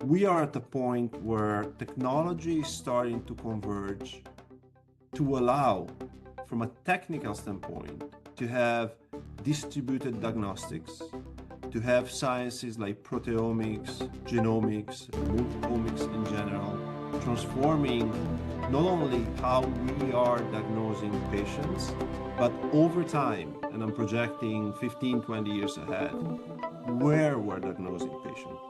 We are at a point where technology is starting to converge to allow, from a technical standpoint, to have distributed diagnostics, to have sciences like proteomics, genomics, multi-omics in general, transforming not only how we are diagnosing patients, but over time, and I'm projecting 15, 20 years ahead, where we're diagnosing patients.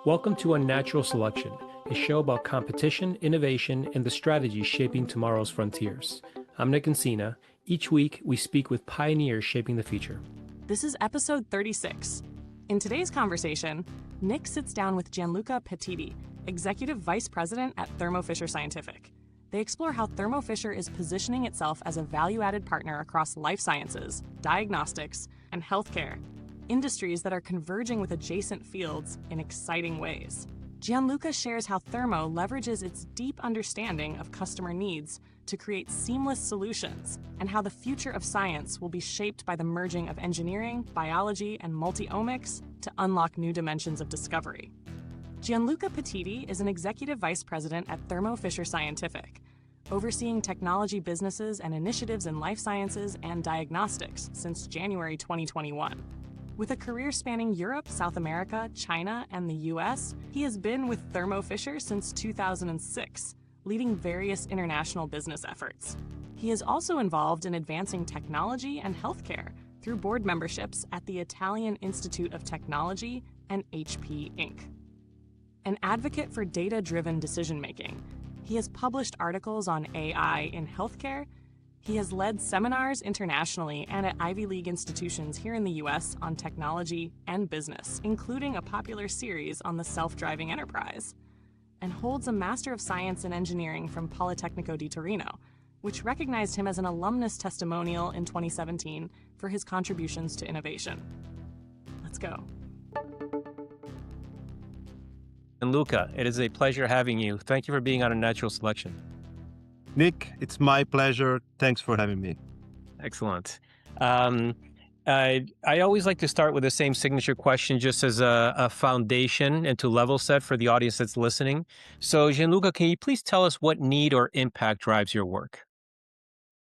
Welcome to Unnatural Selection, a show about competition, innovation, and the strategies shaping tomorrow's frontiers. I'm Nick Encina. Each week, we speak with pioneers shaping the future. This is episode 36. In today's conversation, Nick sits down with Gianluca Pettiti, Executive Vice President at Thermo Fisher Scientific. They explore how Thermo Fisher is positioning itself as a value-added partner across life sciences, diagnostics, and healthcare, industries that are converging with adjacent fields in exciting ways. Gianluca shares how Thermo leverages its deep understanding of customer needs to create seamless solutions, and how the future of science will be shaped by the merging of engineering, biology, and multi-omics to unlock new dimensions of discovery. Gianluca Pettiti is an executive vice president at Thermo Fisher Scientific, overseeing technology businesses and initiatives in life sciences and diagnostics since January 2021. With a career spanning Europe, South America, China, and the US, he has been with Thermo Fisher since 2006, leading various international business efforts. He is also involved in advancing technology and healthcare through board memberships at the Italian Institute of Technology and HP Inc. An advocate for data-driven decision-making, he has published articles on AI in healthcare. He has led seminars internationally and at Ivy League institutions here in the US on technology and business, including a popular series on the self-driving enterprise, and holds a Master of Science in Engineering from Politecnico di Torino, which recognized him as an alumnus testimonial in 2017 for his contributions to innovation. Let's go. And Luca, it is a pleasure having you. Thank you for being on Unnatural Selection. Nick, it's my pleasure. Thanks for having me. Excellent. I always like to start with the same signature question just as a foundation and to level set for the audience that's listening. So Gianluca, can you please tell us what need or impact drives your work?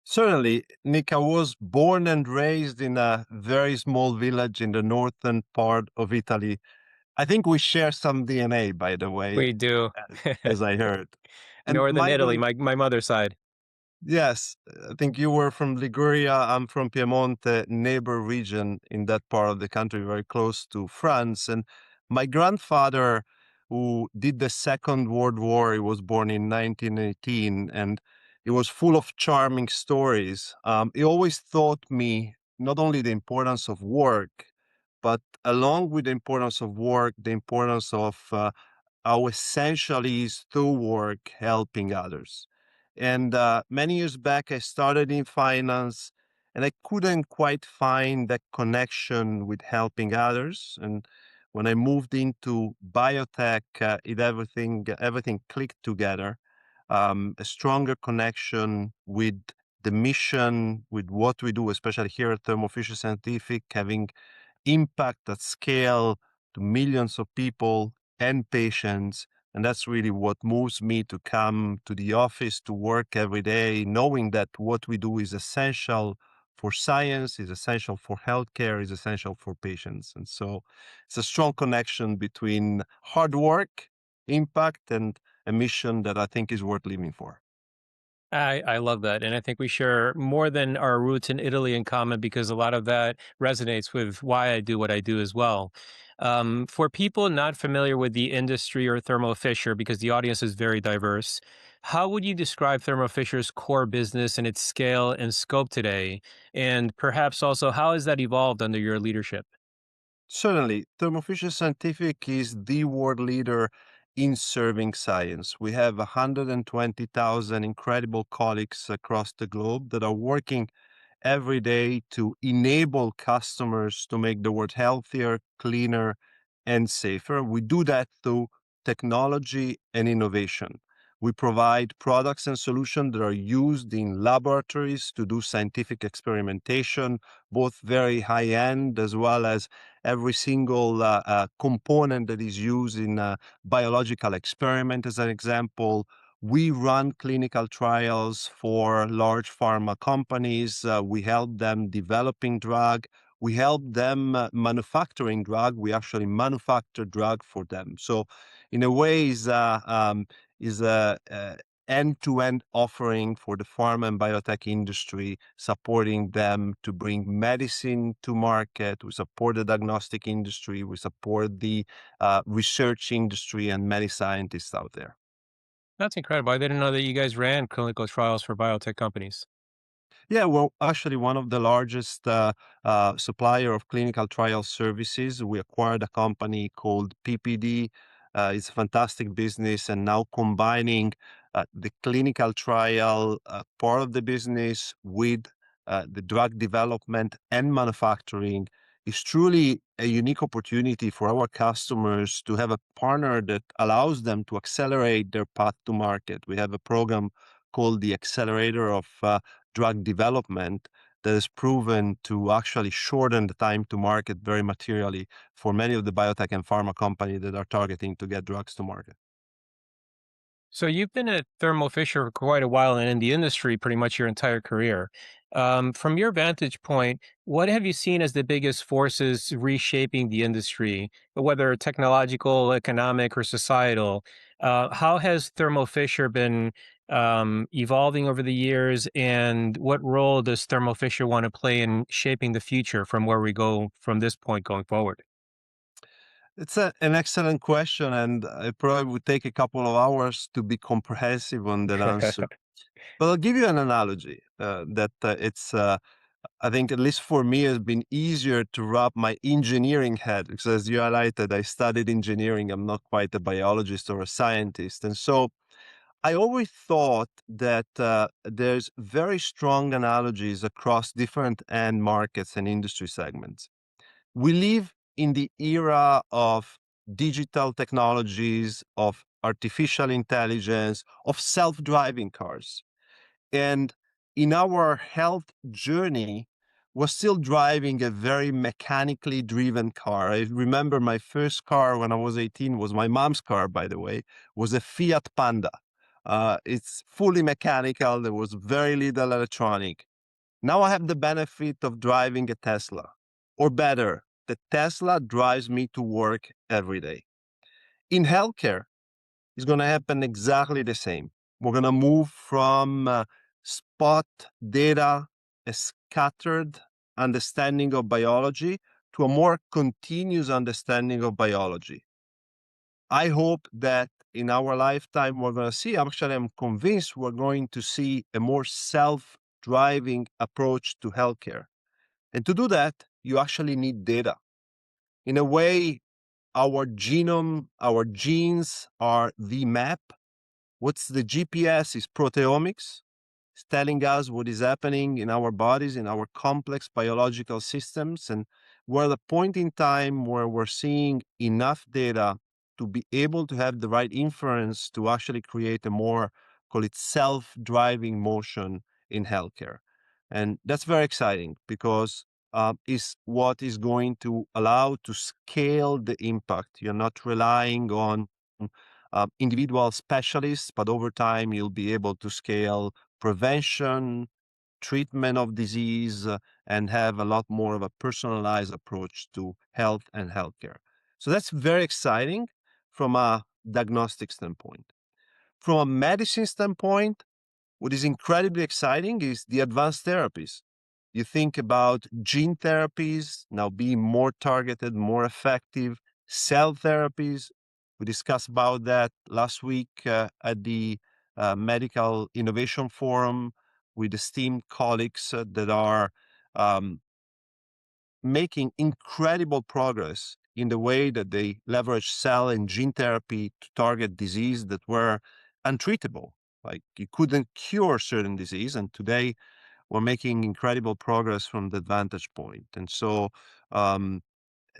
Certainly, Nick, I was born and raised in a very small village in the northern part of Italy. I think we share some DNA, by the way. We do. As I heard. And Northern Italy, my mother's side. Yes, I think you were from Liguria. I'm from Piemonte, neighbor region in that part of the country, very close to France. And my grandfather, who did the Second World War, he was born in 1918, and he was full of charming stories. He always taught me not only the importance of work, but along with the importance of work, the importance of how essential it is through work helping others. And many years back, I started in finance, and I couldn't quite find that connection with helping others. And when I moved into biotech, everything clicked together. A stronger connection with the mission, with what we do, especially here at Thermo Fisher Scientific, having impact at scale to millions of people and patients. And that's really what moves me to come to the office to work every day, knowing that what we do is essential for science, is essential for healthcare, is essential for patients. And so it's a strong connection between hard work, impact, and a mission that I think is worth living for. I love that. And I think we share more than our roots in Italy in common because a lot of that resonates with why I do what I do as well. For people not familiar with the industry or Thermo Fisher, because the audience is very diverse, how would you describe Thermo Fisher's core business and its scale and scope today? And perhaps also, how has that evolved under your leadership? Certainly, Thermo Fisher Scientific is the world leader in serving science. We have 120,000 incredible colleagues across the globe that are working every day to enable customers to make the world healthier, cleaner, and safer. We do that through technology and innovation. We provide products and solutions that are used in laboratories to do scientific experimentation, both very high end as well as every single component that is used in a biological experiment, as an example. We run clinical trials for large pharma companies. We help them developing drug. We help them manufacturing drug. We actually manufacture drug for them. So, in a way, is a end-to-end offering for the pharma and biotech industry, supporting them to bring medicine to market. We support the diagnostic industry. We support the research industry and many scientists out there. That's incredible. I didn't know that you guys ran clinical trials for biotech companies. Yeah, well, actually, one of the largest supplier of clinical trial services. We acquired a company called PPD. It's a fantastic business, and now combining the clinical trial part of the business with the drug development and manufacturing is truly a unique opportunity for our customers to have a partner that allows them to accelerate their path to market. We have a program called the Accelerator of drug development that has proven to actually shorten the time to market very materially for many of the biotech and pharma companies that are targeting to get drugs to market. So you've been at Thermo Fisher for quite a while and in the industry pretty much your entire career. From your vantage point, what have you seen as the biggest forces reshaping the industry, whether technological, economic, or societal? How has Thermo Fisher been evolving over the years, and what role does Thermo Fisher want to play in shaping the future from where we go from this point going forward? It's an excellent question, and it probably would take a couple of hours to be comprehensive on that answer. But I'll give you an analogy that I think, at least for me, has been easier to wrap my engineering head, because as you highlighted, I studied engineering. I'm not quite a biologist or a scientist. And so I always thought that there's very strong analogies across different end markets and industry segments. We live in the era of digital technologies, of artificial intelligence, of self-driving cars. And in our health journey, we're still driving a very mechanically driven car. I remember my first car when I was 18 was my mom's car, by the way, was a Fiat Panda. It's fully mechanical. There was very little electronic. Now I have the benefit of driving a Tesla, or better, the Tesla drives me to work every day. In healthcare, it's going to happen exactly the same. We're going to move from spot data, a scattered understanding of biology, to a more continuous understanding of biology. I hope that in our lifetime, we're going to see, actually, I'm convinced we're going to see a more self-driving approach to healthcare. And to do that, you actually need data. In a way, our genome, our genes are the map. What's the GPS is proteomics. It's telling us what is happening in our bodies, in our complex biological systems. And we're at a point in time where we're seeing enough data to be able to have the right inference to actually create a more, call it, self-driving motion in healthcare. And that's very exciting, because is what is going to allow to scale the impact. You're not relying on individual specialists, but over time you'll be able to scale prevention, treatment of disease, and have a lot more of a personalized approach to health and healthcare. So that's very exciting from a diagnostic standpoint. From a medicine standpoint, what is incredibly exciting is the advanced therapies. You think about gene therapies now being more targeted, more effective, cell therapies. We discussed about that last week at the Medical Innovation Forum with esteemed colleagues that are um, making incredible progress in the way that they leverage cell and gene therapy to target disease that were untreatable. Like, you couldn't cure certain disease, and today we're making incredible progress from the vantage point. And so um,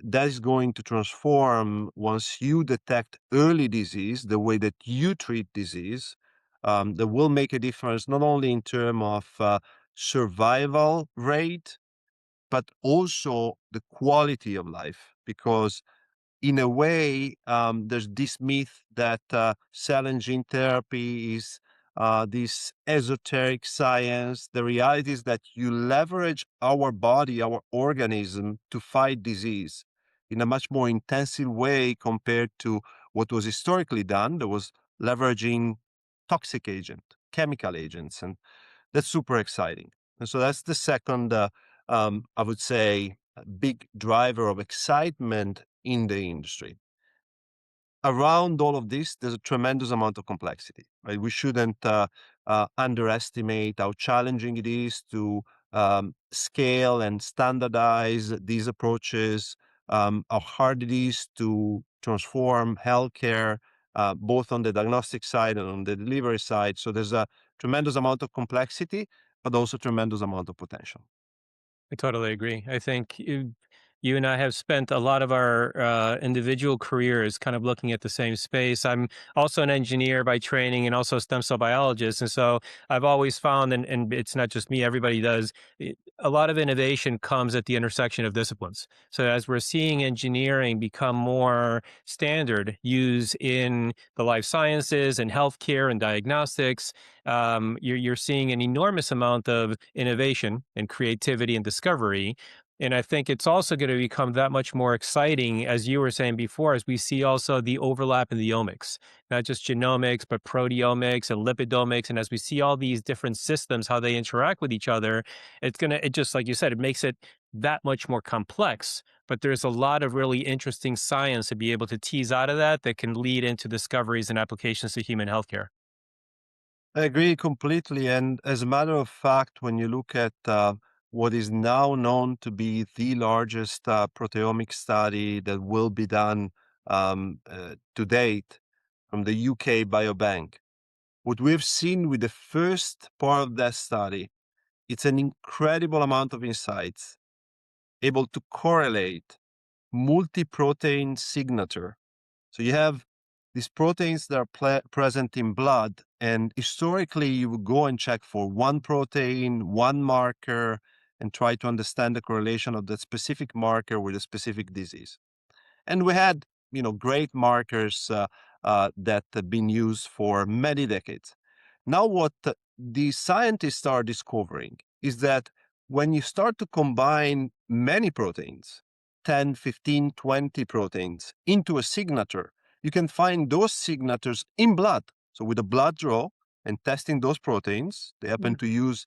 that is going to transform, once you detect early disease, the way that you treat disease, that will make a difference not only in terms of survival rate, but also the quality of life. Because in a way, there's this myth that cell and gene therapy is this esoteric science. The reality is that you leverage our body, our organism, to fight disease in a much more intensive way compared to what was historically done. That was leveraging toxic agent, chemical agents, and that's super exciting. And so that's the second, I would say, a big driver of excitement in the industry. Around all of this, there's a tremendous amount of complexity, right? We shouldn't underestimate how challenging it is to scale and standardize these approaches, how hard it is to transform healthcare, both on the diagnostic side and on the delivery side. So there's a tremendous amount of complexity, but also tremendous amount of potential. I totally agree. I think you and I have spent a lot of our individual careers kind of looking at the same space. I'm also an engineer by training and also a stem cell biologist. And so I've always found, and it's not just me, everybody does, a lot of innovation comes at the intersection of disciplines. So as we're seeing engineering become more standard use in the life sciences and healthcare and diagnostics, you're seeing an enormous amount of innovation and creativity and discovery. And I think it's also going to become that much more exciting, as you were saying before, as we see also the overlap in the omics, not just genomics, but proteomics and lipidomics. And as we see all these different systems, how they interact with each other, it just like you said, it makes it that much more complex. But there's a lot of really interesting science to be able to tease out of that can lead into discoveries and applications to human healthcare. I agree completely. And as a matter of fact, when you look at what is now known to be the largest proteomic study that will be done to date from the UK Biobank, what we've seen with the first part of that study, it's an incredible amount of insights able to correlate multi-protein signature. So you have these proteins that are present in blood, and historically you would go and check for one protein, one marker, and try to understand the correlation of that specific marker with a specific disease. And we had, great markers that have been used for many decades. Now, what the scientists are discovering is that when you start to combine many proteins, 10, 15, 20 proteins into a signature, you can find those signatures in blood. So with a blood draw and testing those proteins, they happen to use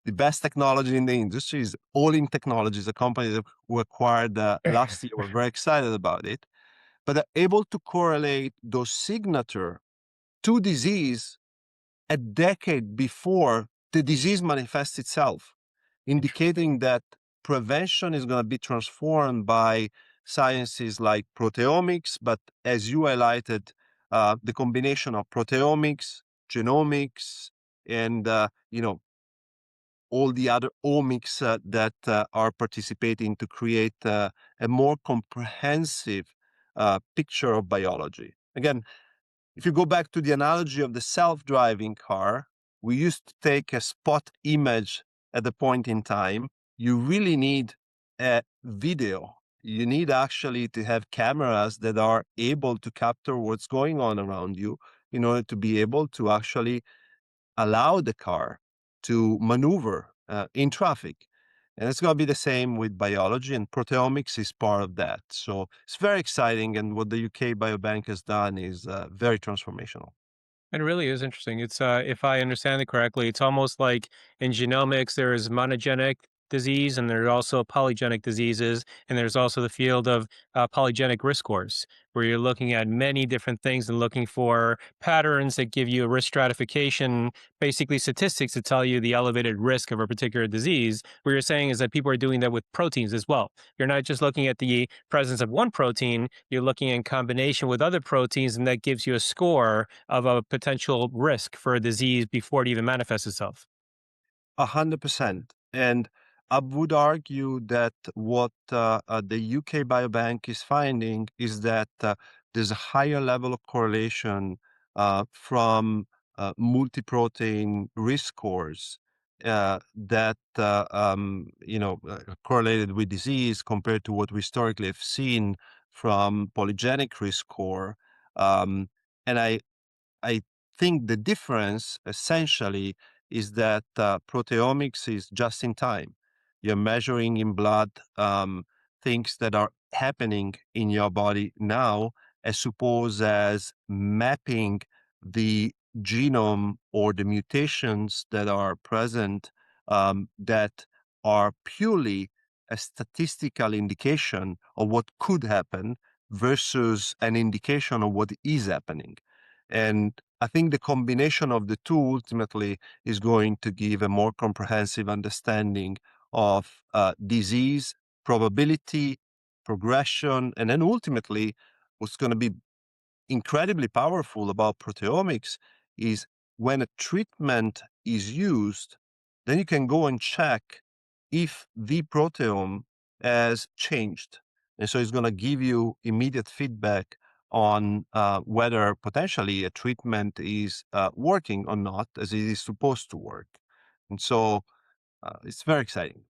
the best technology in the industry is All-in Technologies, a company that we acquired last year. We're very excited about it. But they're able to correlate those signature to disease a decade before the disease manifests itself, indicating that prevention is going to be transformed by sciences like proteomics, but as you highlighted, the combination of proteomics, genomics, and all the other omics that are participating to create a more comprehensive picture of biology. Again, if you go back to the analogy of the self-driving car, we used to take a spot image at the point in time. You really need a video. You need actually to have cameras that are able to capture what's going on around you in order to be able to actually allow the car to maneuver in traffic. And it's going to be the same with biology, and proteomics is part of that. So it's very exciting. And what the UK Biobank has done is very transformational. It really is interesting. It's if I understand it correctly, it's almost like in genomics there is monogenic disease and there's also polygenic diseases, and there's also the field of polygenic risk scores, where you're looking at many different things and looking for patterns that give you a risk stratification, basically statistics to tell you the elevated risk of a particular disease. What you're saying is that people are doing that with proteins as well. You're not just looking at the presence of one protein, you're looking in combination with other proteins, and that gives you a score of a potential risk for a disease before it even manifests itself. 100%. And I would argue that what the UK Biobank is finding is that there's a higher level of correlation from multi-protein risk scores that correlated with disease compared to what we historically have seen from polygenic risk score. And I think the difference essentially is that proteomics is just in time. You're measuring in blood things that are happening in your body now, as opposed as mapping the genome or the mutations that are present that are purely a statistical indication of what could happen versus an indication of what is happening. And I think the combination of the two ultimately is going to give a more comprehensive understanding of disease, probability, progression, and then ultimately what's going to be incredibly powerful about proteomics is when a treatment is used, then you can go and check if the proteome has changed. And so it's going to give you immediate feedback on whether potentially a treatment is working or not as it is supposed to work. And so it's very exciting.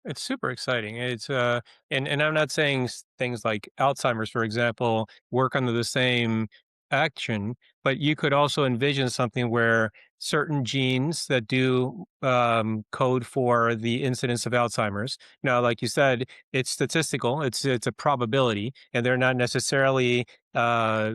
It's super exciting. And I'm not saying things like Alzheimer's, for example, work under the same action, but you could also envision something where certain genes that do code for the incidence of Alzheimer's. Now, like you said, it's statistical. It's a probability, and they're not necessarily uh,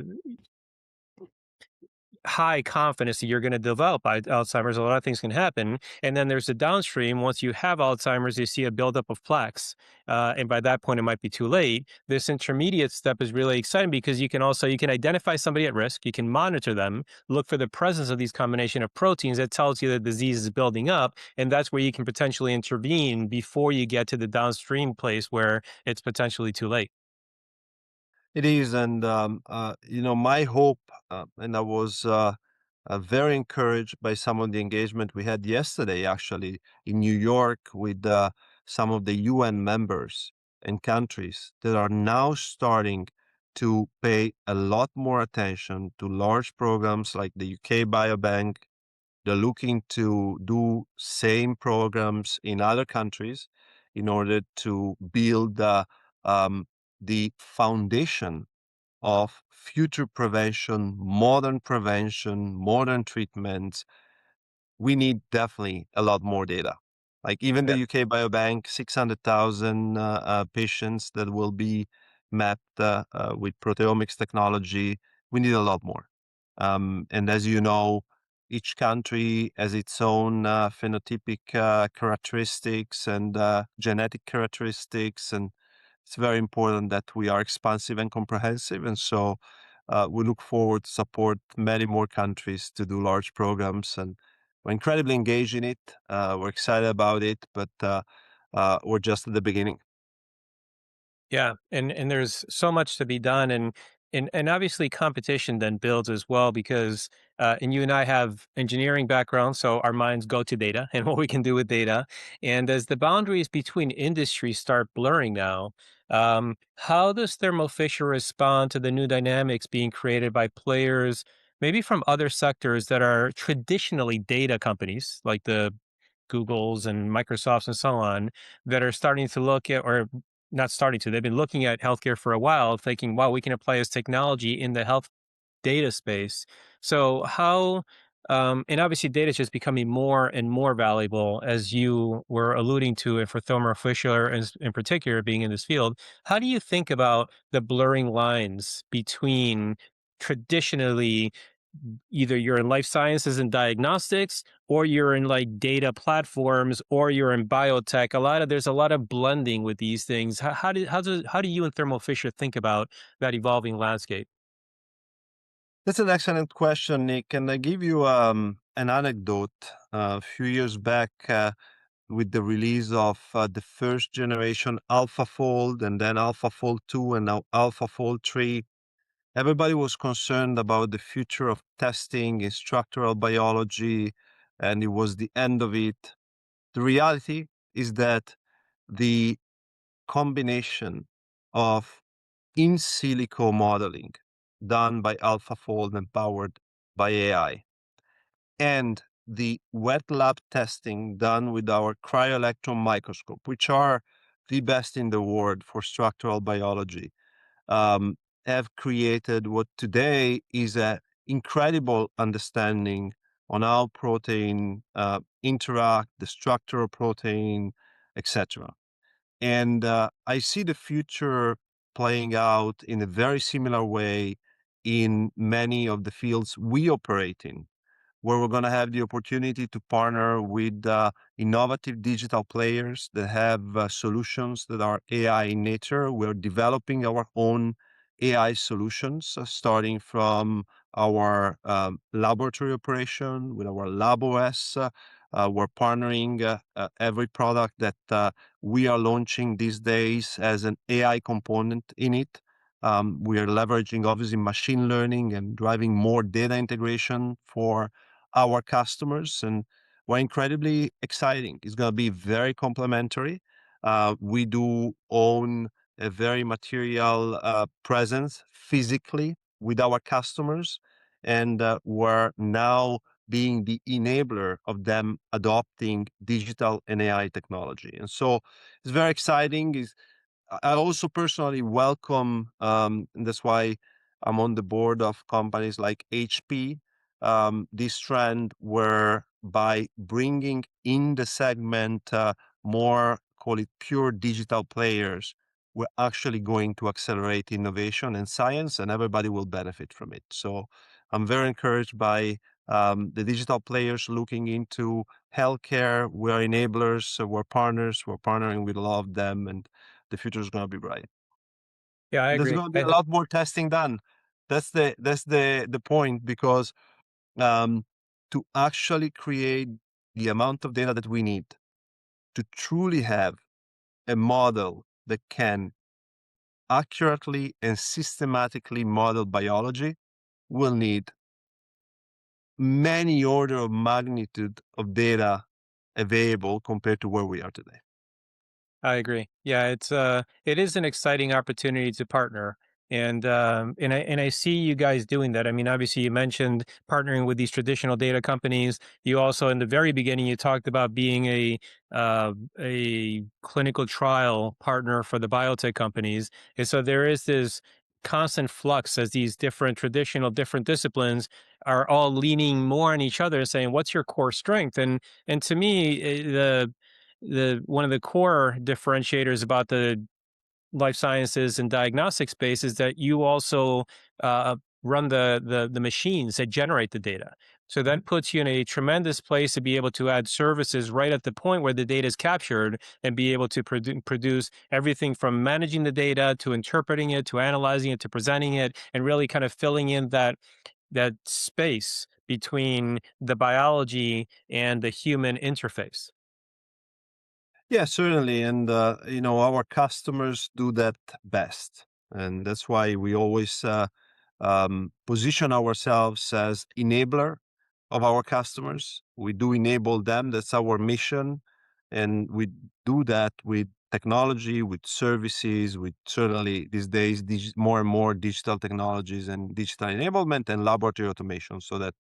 high confidence that you're going to develop Alzheimer's. A lot of things can happen. And then there's the downstream. Once you have Alzheimer's, you see a buildup of plaques. And by that point, it might be too late. This intermediate step is really exciting because you can identify somebody at risk. You can monitor them, look for the presence of these combination of proteins that tells you the disease is building up. And that's where you can potentially intervene before you get to the downstream place where it's potentially too late. It is, and my hope, and I was very encouraged by some of the engagement we had yesterday, actually in New York, with some of the UN members and countries that are now starting to pay a lot more attention to large programs like the UK Biobank. They're looking to do same programs in other countries in order to build um, the foundation of future prevention, modern treatments. We need definitely a lot more data. Like even the UK Biobank, 600,000 patients that will be mapped with proteomics technology. We need a lot more. And as you know, each country has its own phenotypic characteristics and genetic characteristics. And it's very important that we are expansive and comprehensive. And so we look forward to support many more countries to do large programs. And we're incredibly engaged in it. We're excited about it, but we're just at the beginning. Yeah, and there's so much to be done, and obviously competition then builds as well because and you and I have engineering backgrounds, so our minds go to data and what we can do with data. And as the boundaries between industries start blurring now, how does Thermo Fisher respond to the new dynamics being created by players, maybe from other sectors that are traditionally data companies, like the Googles and Microsofts and so on, that are starting to look at, or not starting to, they've been looking at healthcare for a while, thinking, wow, we can apply this technology in the health data space. So and obviously data is just becoming more and more valuable as you were alluding to it for Thermo Fisher in particular being in this field. How do you think about the blurring lines between traditionally either you're in life sciences and diagnostics or you're in like data platforms or you're in biotech? There's a lot of blending with these things. How do you and Thermo Fisher think about that evolving landscape? That's an excellent question, Nick. And I give you an anecdote. A few years back, with the release of the first generation AlphaFold and then AlphaFold 2 and now AlphaFold 3, everybody was concerned about the future of testing in structural biology, and it was the end of it. The reality is that the combination of in silico modeling done by AlphaFold and powered by AI and the wet lab testing done with our cryo-electron microscope, which are the best in the world for structural biology, um, have created what today is an incredible understanding on how protein interact, the structure of protein, etc. And I see the future playing out in a very similar way in many of the fields we operate in, where we're going to have the opportunity to partner with innovative digital players that have solutions that are AI in nature. We're developing our own AI solutions, starting from our laboratory operation with our LabOS. We're partnering every product that we are launching these days as an AI component in it. We are leveraging obviously machine learning and driving more data integration for our customers, and we're incredibly exciting. It's going to be very complementary. We do own a very material presence physically with our customers, and we're now being the enabler of them adopting digital and AI technology. And so it's very exciting. I also personally welcome, and that's why I'm on the board of companies like HP, this trend where by bringing in the segment more, call it pure digital players, we're actually going to accelerate innovation and science, and everybody will benefit from it. So I'm very encouraged by the digital players looking into healthcare. We're enablers, so we're partners. We're partnering with a lot of them, and the future is going to be bright. Yeah, I And there's agree. going to be a lot more testing done. That's the point, because um, to actually create the amount of data that we need to truly have a model that can accurately and systematically model biology will need many order of magnitude of data available compared to where we are today. I agree. Yeah, it is an exciting opportunity to partner. And I see you guys doing that. I mean, obviously you mentioned partnering with these traditional data companies. You also in the very beginning you talked about being a clinical trial partner for the biotech companies. And so there is this constant flux as these different disciplines are all leaning more on each other and saying, what's your core strength? And to me, the one of the core differentiators about the life sciences and diagnostic space is that you also run the machines that generate the data. So that puts you in a tremendous place to be able to add services right at the point where the data is captured and be able to produce everything from managing the data to interpreting it to analyzing it to presenting it and really kind of filling in that space between the biology and the human interface. Yeah, certainly. And, our customers do that best. And that's why we always position ourselves as enabler of our customers. We do enable them. That's our mission. And we do that with technology, with services, with certainly these days, more and more digital technologies and digital enablement and laboratory automation so that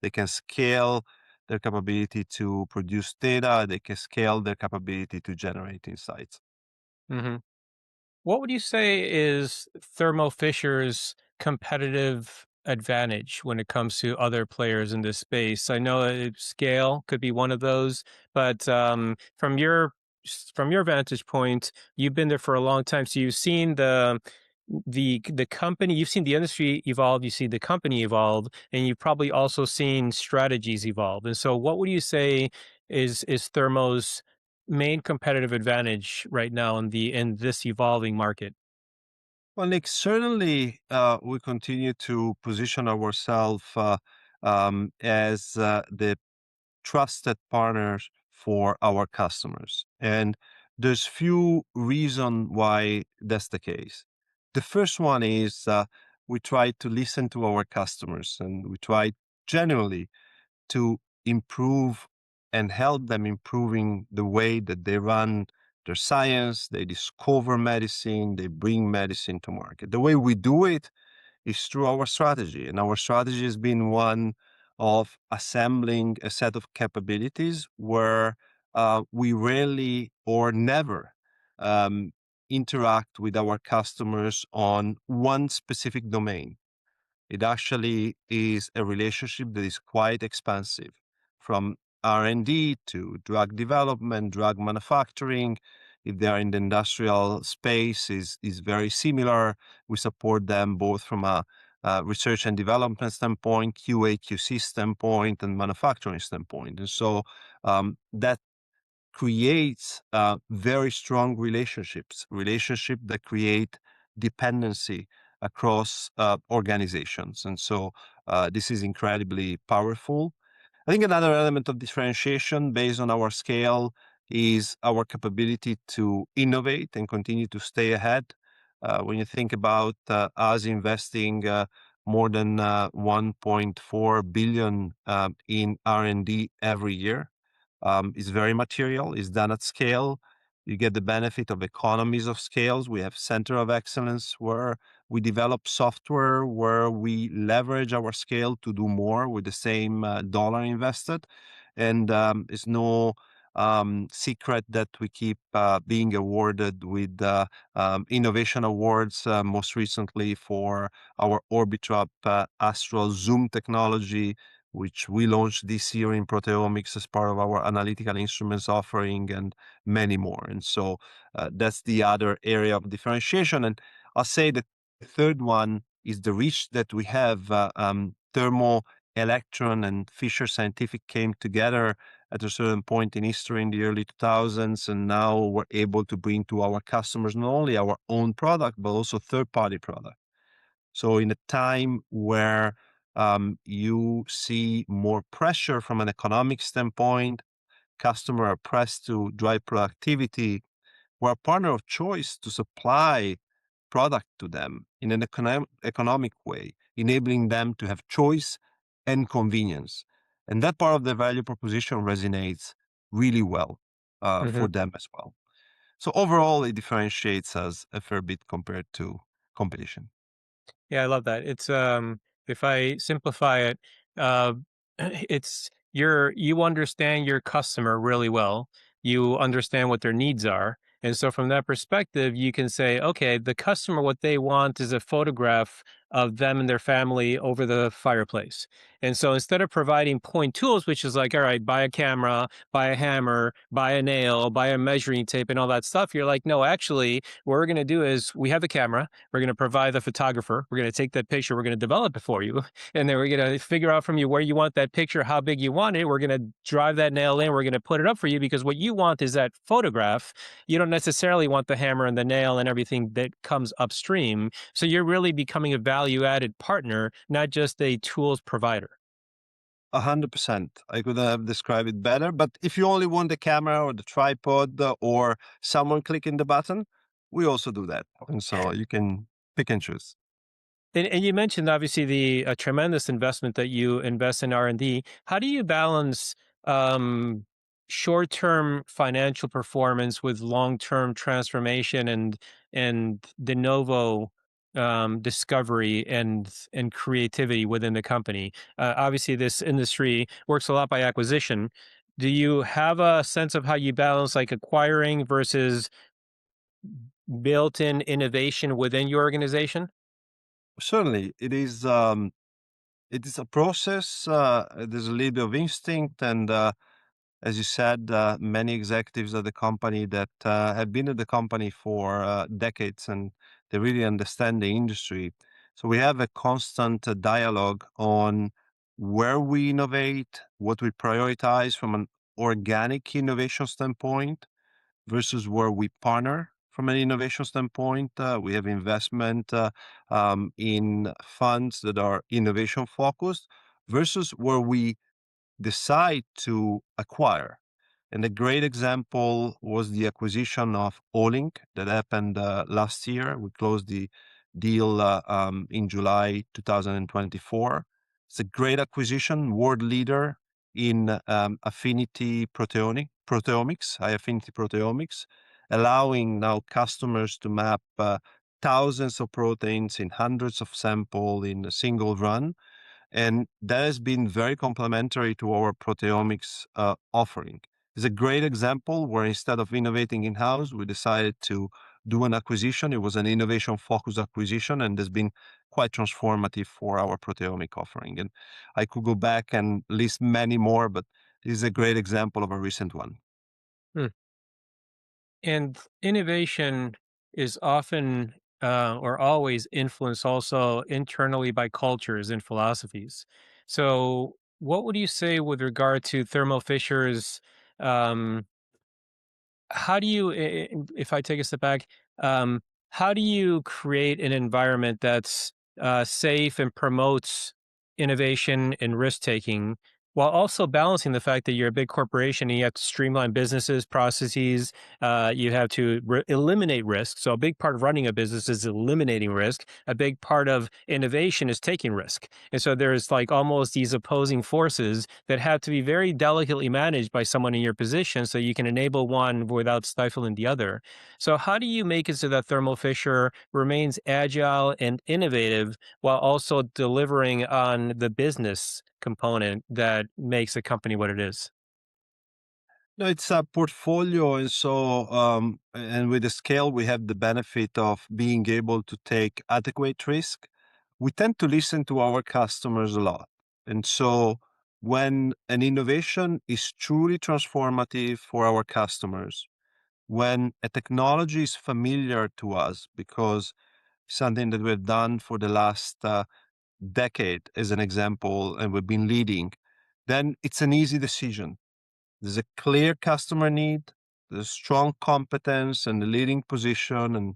they can scale their capability to produce data, they can scale their capability to generate insights. Mhm. What would you say is Thermo Fisher's competitive advantage when it comes to other players in this space? I know scale could be one of those, but from your vantage point, you've been there for a long time, so you've seen the company, you've seen the industry evolve, you see the company evolve, and you've probably also seen strategies evolve. And so, what would you say is Thermo's main competitive advantage right now in this evolving market? Well, Nick, certainly we continue to position ourselves as the trusted partners for our customers. And there's few reasons why that's the case. The first one is we try to listen to our customers, and we try genuinely to improve and help them improving the way that they run their science, they discover medicine, they bring medicine to market. The way we do it is through our strategy. And our strategy has been one of assembling a set of capabilities where we rarely or never um, interact with our customers on one specific domain. It actually is a relationship that is quite expansive, from R&D to drug development, drug manufacturing. If they are in the industrial space, is very similar. We support them both from a research and development standpoint, QA, QC standpoint, and manufacturing standpoint. And so that creates very strong relationship that create dependency across organizations. And so this is incredibly powerful. I think another element of differentiation based on our scale is our capability to innovate and continue to stay ahead. When you think about us investing more than 1.4 billion in R&D every year, is very material, is done at scale. You get the benefit of economies of scales. We have center of excellence where we develop software, where we leverage our scale to do more with the same dollar invested. And it's no secret that we keep being awarded with innovation awards, most recently for our Orbitrap Astral Zoom technology, which we launched this year in proteomics as part of our analytical instruments offering, and many more. And so that's the other area of differentiation. And I'll say the third one is the reach that we have. Thermo, Electron, and Fisher Scientific came together at a certain point in history in the early 2000s, and now we're able to bring to our customers not only our own product, but also third-party product. So in a time where you see more pressure from an economic standpoint, customers are pressed to drive productivity, we're a partner of choice to supply product to them in an economic way, enabling them to have choice and convenience. And that part of the value proposition resonates really well for them as well. So overall, it differentiates us a fair bit compared to competition. Yeah, I love that. It's if I simplify it, uh it's you understand your customer really well. You understand what their needs are. And so from that perspective, you can say, okay, the customer, what they want is a photograph of them and their family over the fireplace. And so instead of providing point tools, which is like, all right, buy a camera, buy a hammer, buy a nail, buy a measuring tape and all that stuff, you're like, no, actually, what we're going to do is we have the camera. We're going to provide the photographer. We're going to take that picture. We're going to develop it for you. And then we're going to figure out from you where you want that picture, how big you want it. We're going to drive that nail in. We're going to put it up for you because what you want is that photograph. You don't necessarily want the hammer and the nail and everything that comes upstream. So you're really becoming a value added partner, not just a tools provider. 100%. I couldn't have described it better. But if you only want the camera or the tripod or someone clicking the button, we also do that. And so you can pick and choose. And you mentioned obviously the tremendous investment that you invest in R&D. How do you balance um, short-term financial performance with long-term transformation and de novo discovery and creativity within the company? Obviously, this industry works a lot by acquisition. Do you have a sense of how you balance like acquiring versus built-in innovation within your organization? Certainly, it is a process. There's a little bit of instinct, and as you said, many executives at the company that have been at the company for decades, and they really understand the industry. So we have a constant dialogue on where we innovate, what we prioritize from an organic innovation standpoint versus where we partner from an innovation standpoint. We have investment in funds that are innovation focused versus where we decide to acquire. And a great example was the acquisition of Olink that happened last year. We closed the deal in July 2024. It's a great acquisition, world leader in affinity proteomics, high affinity proteomics, allowing now customers to map thousands of proteins in hundreds of samples in a single run. And that has been very complementary to our proteomics offering. It's a great example where instead of innovating in-house, we decided to do an acquisition. It was an innovation-focused acquisition, and has been quite transformative for our proteomic offering. And I could go back and list many more, but this is a great example of a recent one. Hmm. And innovation is often or always influenced also internally by cultures and philosophies. So, what would you say with regard to Thermo Fisher's um, how do you if I take a step back, um, how do you create an environment that's safe and promotes innovation and risk taking while also balancing the fact that you're a big corporation and you have to streamline businesses processes, you have to eliminate risk. So a big part of running a business is eliminating risk. A big part of innovation is taking risk. And so there's like almost these opposing forces that have to be very delicately managed by someone in your position so you can enable one without stifling the other. So, how do you make it so that Thermo Fisher remains agile and innovative while also delivering on the business component that makes a company what it is? No, it's a portfolio, and so and with the scale, we have the benefit of being able to take adequate risk. We tend to listen to our customers a lot, and so when an innovation is truly transformative for our customers, when a technology is familiar to us because something that we've done for the last decade, as an example, and we've been leading, then it's an easy decision. There's a clear customer need, there's strong competence and a leading position, and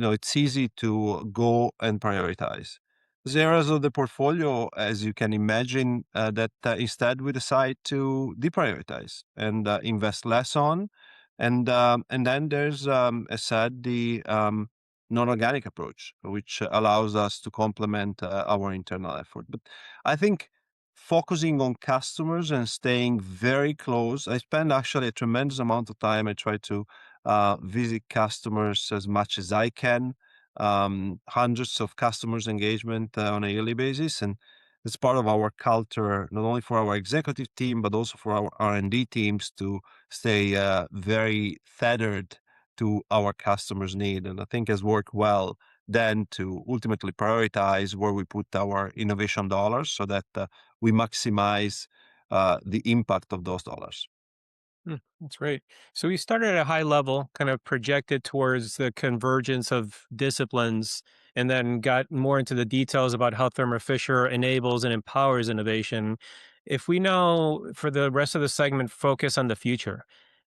it's easy to go and prioritize. There's areas of the portfolio, as you can imagine, that instead we decide to deprioritize and invest less on, and then there's, as said, the non-organic approach, which allows us to complement our internal effort. But I think focusing on customers and staying very close. I spend actually a tremendous amount of time. I try to visit customers as much as I can, hundreds of customers engagement on a yearly basis. And it's part of our culture, not only for our executive team, but also for our R&D teams to stay very tethered to our customers' need. And I think has worked well then to ultimately prioritize where we put our innovation dollars so that we maximize the impact of those dollars. That's great. So we started at a high level, kind of projected towards the convergence of disciplines, and then got more into the details about how Thermo Fisher enables and empowers innovation. If we now, for the rest of the segment, focus on the future,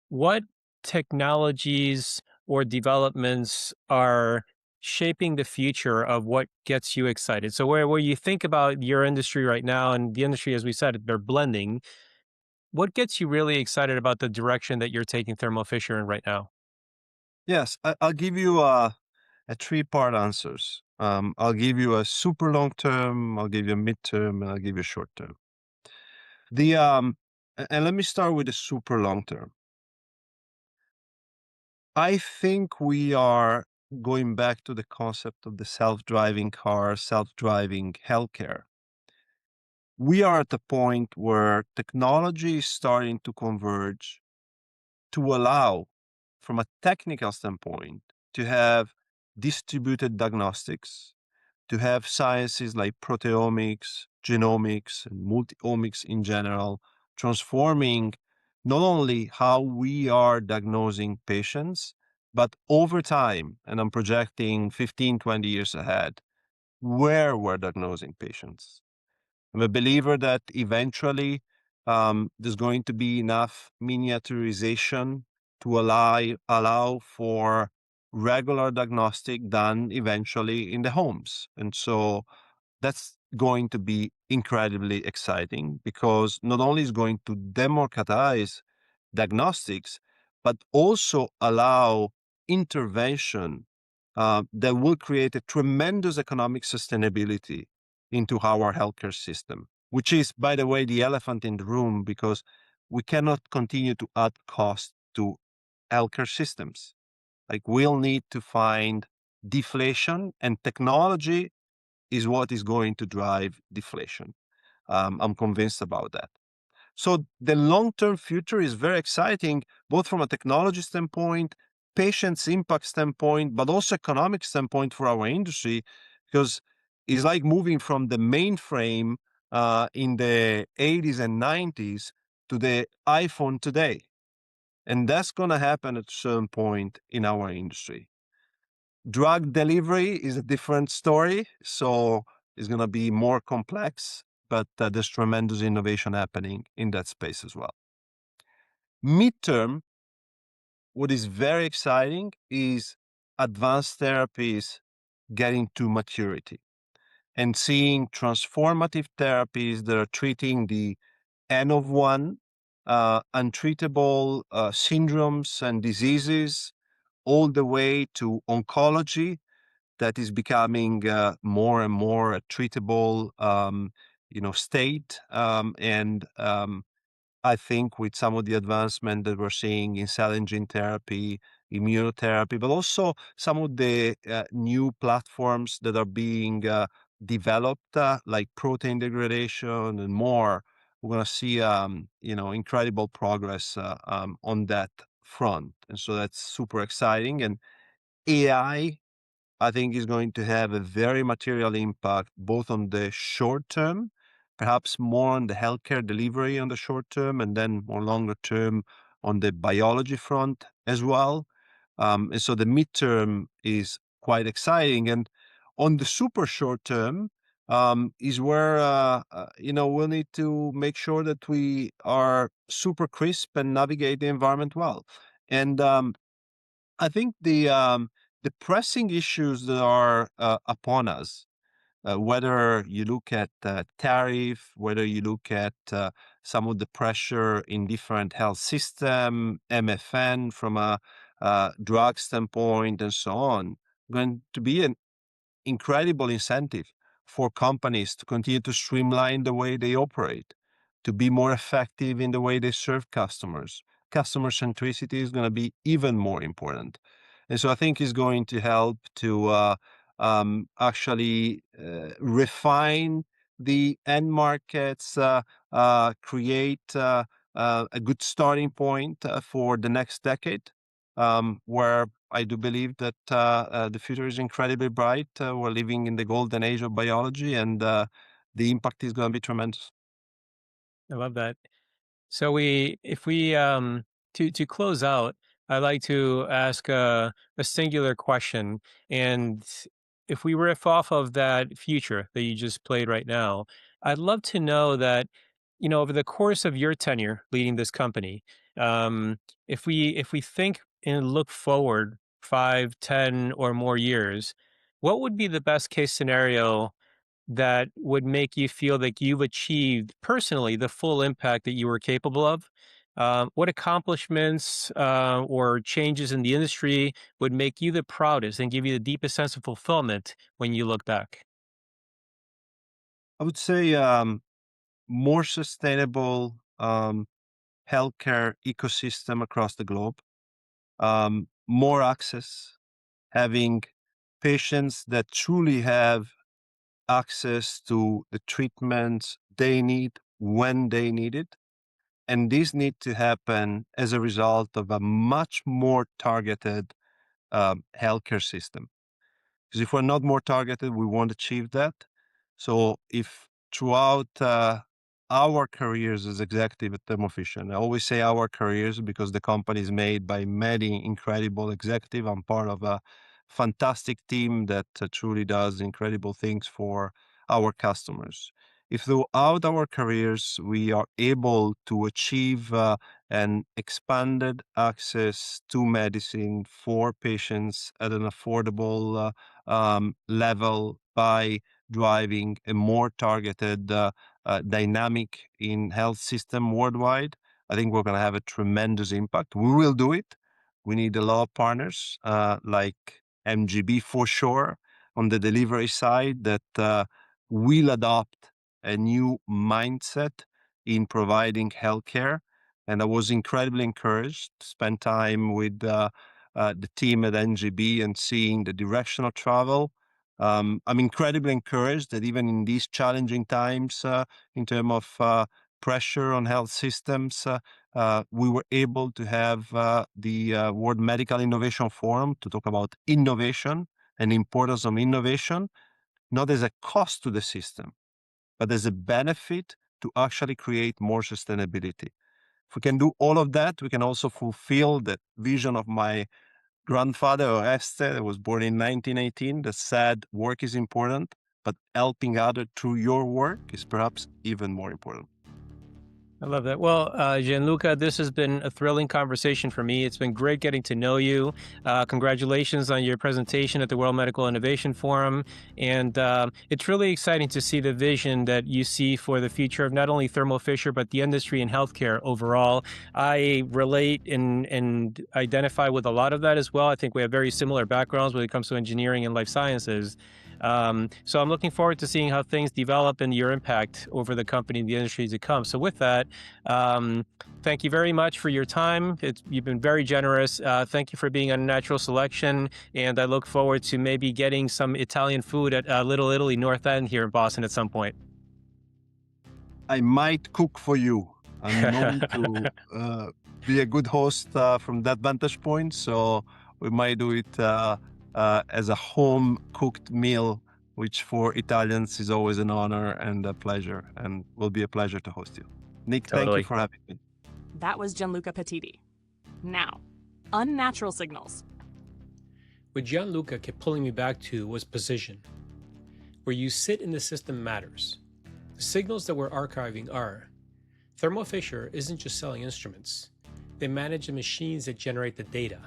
what technologies or developments are shaping the future of what gets you excited? So where you think about your industry right now and the industry, as we said, they're blending. What gets you really excited about the direction that you're taking Thermo Fisher in right now? Yes, I'll give you a three-part answers. I'll give you a super long term, I'll give you a midterm, and I'll give you a short term. And let me start with the super long term. I think we are going back to the concept of the self-driving car, self-driving healthcare. We are at the point where technology is starting to converge to allow, from a technical standpoint, to have distributed diagnostics, to have sciences like proteomics, genomics, and multi-omics in general, transforming not only how we are diagnosing patients, but over time, and I'm projecting 15, 20 years ahead, where we're diagnosing patients. I'm a believer that eventually there's going to be enough miniaturization to allow for regular diagnostic done eventually in the homes. And so that's going to be incredibly exciting because not only is going to democratize diagnostics, but also allow intervention that will create a tremendous economic sustainability into our healthcare system, which is, by the way, the elephant in the room because we cannot continue to add cost to healthcare systems. Like we'll need to find deflation, and technology is what is going to drive deflation. I'm convinced about that. So the long-term future is very exciting, both from a technology standpoint, patient's impact standpoint, but also economic standpoint for our industry, because it's like moving from the mainframe in the 80s and 90s to the iPhone today. And that's going to happen at a certain point in our industry. Drug delivery is a different story, so it's going to be more complex, but there's tremendous innovation happening in that space as well. Midterm, what is very exciting is advanced therapies getting to maturity and seeing transformative therapies that are treating the N of one, untreatable syndromes and diseases, all the way to oncology that is becoming more and more a treatable, state. I think with some of the advancement that we're seeing in cell and gene therapy, immunotherapy, but also some of the new platforms that are being developed, like protein degradation and more, we're going to see, incredible progress on that front. And so that's super exciting. And AI, I think, is going to have a very material impact both on the short term, perhaps more on the healthcare delivery on the short term, and then more longer term on the biology front as well. And so the midterm is quite exciting. And on the super short term is where, we'll need to make sure that we are super crisp and navigate the environment well. And I think the pressing issues that are upon us, whether you look at tariff, whether you look at some of the pressure in different health system, MFN from a drug standpoint, and so on, going to be an incredible incentive for companies to continue to streamline the way they operate, to be more effective in the way they serve customers. Customer centricity is going to be even more important. And so I think it's going to help to actually refine the end markets, create a good starting point for the next decade, where I do believe that the future is incredibly bright. We're living in the golden age of biology, and the impact is going to be tremendous. I love that. So if we, to close out, I'd like to ask a singular question, and if we riff off of that future that you just played right now, I'd love to know that, over the course of your tenure leading this company, if we think and look forward 5, 10, or more years, what would be the best case scenario that would make you feel like you've achieved personally the full impact that you were capable of? What accomplishments or changes in the industry would make you the proudest and give you the deepest sense of fulfillment when you look back? I would say more sustainable healthcare ecosystem across the globe, more access, having patients that truly have access to the treatments they need when they need it. And this need to happen as a result of a much more targeted healthcare system. Because if we're not more targeted, we won't achieve that. So if throughout our careers as executive at Thermo Fisher, and I always say our careers because the company is made by many incredible executives. I'm part of a fantastic team that truly does incredible things for our customers. If throughout our careers we are able to achieve an expanded access to medicine for patients at an affordable level by driving a more targeted dynamic in health system worldwide, I think we're going to have a tremendous impact. We will do it. We need a lot of partners like MGB for sure on the delivery side that will adopt a new mindset in providing healthcare. And I was incredibly encouraged to spend time with the team at NGB and seeing the direction of travel. I'm incredibly encouraged that even in these challenging times, in terms of pressure on health systems, we were able to have the World Medical Innovation Forum to talk about innovation and the importance of innovation, not as a cost to the system, but as a benefit to actually create more sustainability. If we can do all of that, we can also fulfill the vision of my grandfather, Oreste, that was born in 1918, that said work is important, but helping others through your work is perhaps even more important. I love that. Well, Gianluca, this has been a thrilling conversation for me. It's been great getting to know you. Congratulations on your presentation at the World Medical Innovation Forum. And it's really exciting to see the vision that you see for the future of not only Thermo Fisher, but the industry and healthcare overall. I relate and identify with a lot of that as well. I think we have very similar backgrounds when it comes to engineering and life sciences. So I'm looking forward to seeing how things develop and your impact over the company and the industry to come. So with that, thank you very much for your time. You've been very generous. Thank you for being on Natural Selection. And I look forward to maybe getting some Italian food at Little Italy North End here in Boston at some point. I might cook for you. I'm known to be a good host from that vantage point. So we might do it as a home-cooked meal, which for Italians is always an honor and a pleasure, and will be a pleasure to host you. Nick, thank you for having me. That was Gianluca Pettiti. Now, unnatural signals. What Gianluca kept pulling me back to was position. Where you sit in the system matters. The signals that we're archiving are: Thermo Fisher isn't just selling instruments. They manage the machines that generate the data.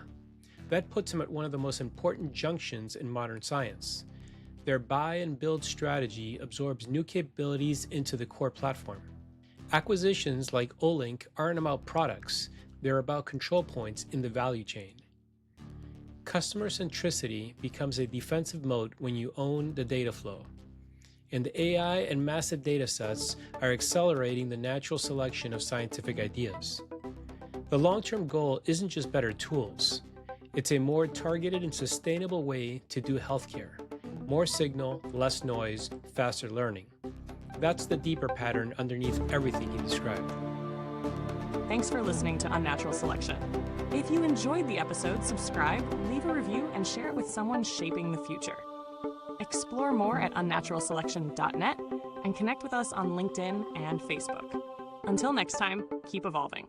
That puts them at one of the most important junctions in modern science. Their buy and build strategy absorbs new capabilities into the core platform. Acquisitions like Olink aren't about products, they're about control points in the value chain. Customer centricity becomes a defensive moat when you own the data flow. And the AI and massive data sets are accelerating the natural selection of scientific ideas. The long-term goal isn't just better tools. It's a more targeted and sustainable way to do healthcare. More signal, less noise, faster learning. That's the deeper pattern underneath everything he described. Thanks for listening to Unnatural Selection. If you enjoyed the episode, subscribe, leave a review, and share it with someone shaping the future. Explore more at unnaturalselection.net and connect with us on LinkedIn and Facebook. Until next time, keep evolving.